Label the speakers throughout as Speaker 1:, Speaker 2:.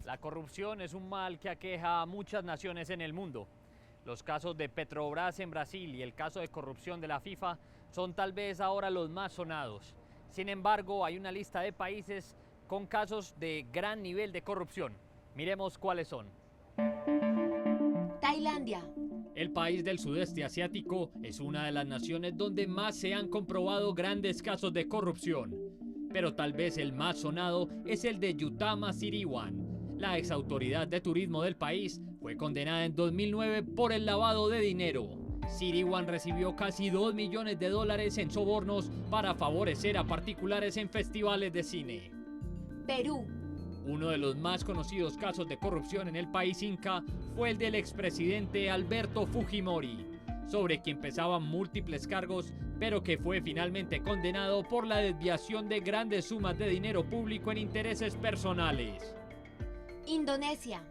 Speaker 1: La corrupción es un mal que aqueja a muchas naciones en el mundo. Los casos de Petrobras en Brasil y el caso de corrupción de la FIFA son tal vez ahora los más sonados. Sin embargo, hay una lista de países con casos de gran nivel de corrupción. Miremos cuáles son.
Speaker 2: Tailandia.
Speaker 1: El país del sudeste asiático es una de las naciones donde más se han comprobado grandes casos de corrupción. Pero tal vez el más sonado es el de Yutama Siriwan. La exautoridad de turismo del país fue condenada en 2009 por el lavado de dinero. Siriwan recibió casi $2 millones en sobornos para favorecer a particulares en festivales de cine.
Speaker 2: Perú.
Speaker 1: Uno de los más conocidos casos de corrupción en el país inca fue el del expresidente Alberto Fujimori, sobre quien pesaban múltiples cargos, pero que fue finalmente condenado por la desviación de grandes sumas de dinero público en intereses personales.
Speaker 2: Indonesia.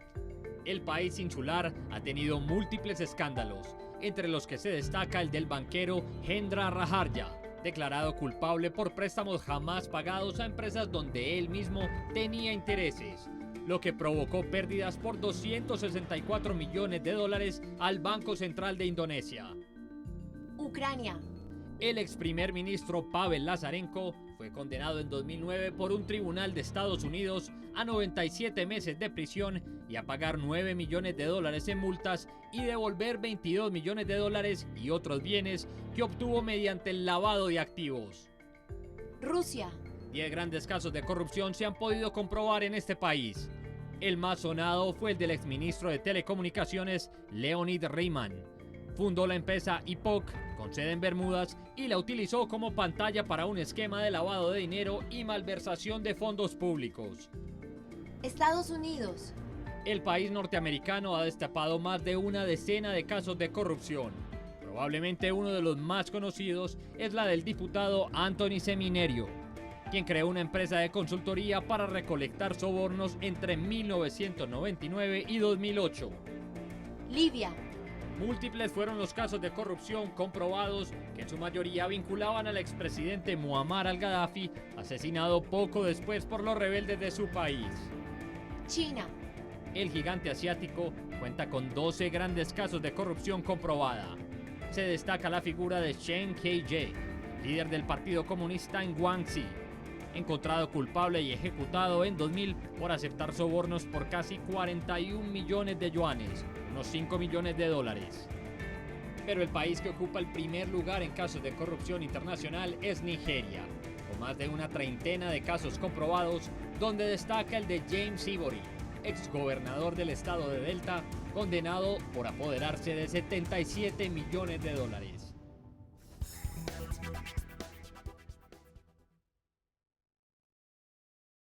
Speaker 1: El país insular ha tenido múltiples escándalos, entre los que se destaca el del banquero Hendra Raharja, declarado culpable por préstamos jamás pagados a empresas donde él mismo tenía intereses, lo que provocó pérdidas por $264 millones al Banco Central de Indonesia.
Speaker 2: Ucrania.
Speaker 1: El ex primer ministro Pavel Lazarenko fue condenado en 2009 por un tribunal de Estados Unidos a 97 meses de prisión y a pagar $9 millones en multas y devolver $22 millones y otros bienes que obtuvo mediante el lavado de activos.
Speaker 2: Rusia.
Speaker 1: 10 grandes casos de corrupción se han podido comprobar en este país. El más sonado fue el del exministro de Telecomunicaciones Leonid Reiman. Fundó la empresa IPOC, con sede en Bermudas, y la utilizó como pantalla para un esquema de lavado de dinero y malversación de fondos públicos.
Speaker 2: Estados Unidos.
Speaker 1: El país norteamericano ha destapado más de una decena de casos de corrupción. Probablemente uno de los más conocidos es la del diputado Anthony Seminerio, quien creó una empresa de consultoría para recolectar sobornos entre 1999 y 2008.
Speaker 2: Libia.
Speaker 1: Múltiples fueron los casos de corrupción comprobados que en su mayoría vinculaban al expresidente Muammar al-Gaddafi, asesinado poco después por los rebeldes de su país.
Speaker 2: China.
Speaker 1: El gigante asiático cuenta con 12 grandes casos de corrupción comprobada. Se destaca la figura de Chen Kai-je, líder del Partido Comunista en Guangxi, encontrado culpable y ejecutado en 2000 por aceptar sobornos por casi 41 millones de yuanes, unos $5 millones. Pero el país que ocupa el primer lugar en casos de corrupción internacional es Nigeria, con más de una treintena de casos comprobados, donde destaca el de James Ivory, exgobernador del estado de Delta, condenado por apoderarse de $77 millones.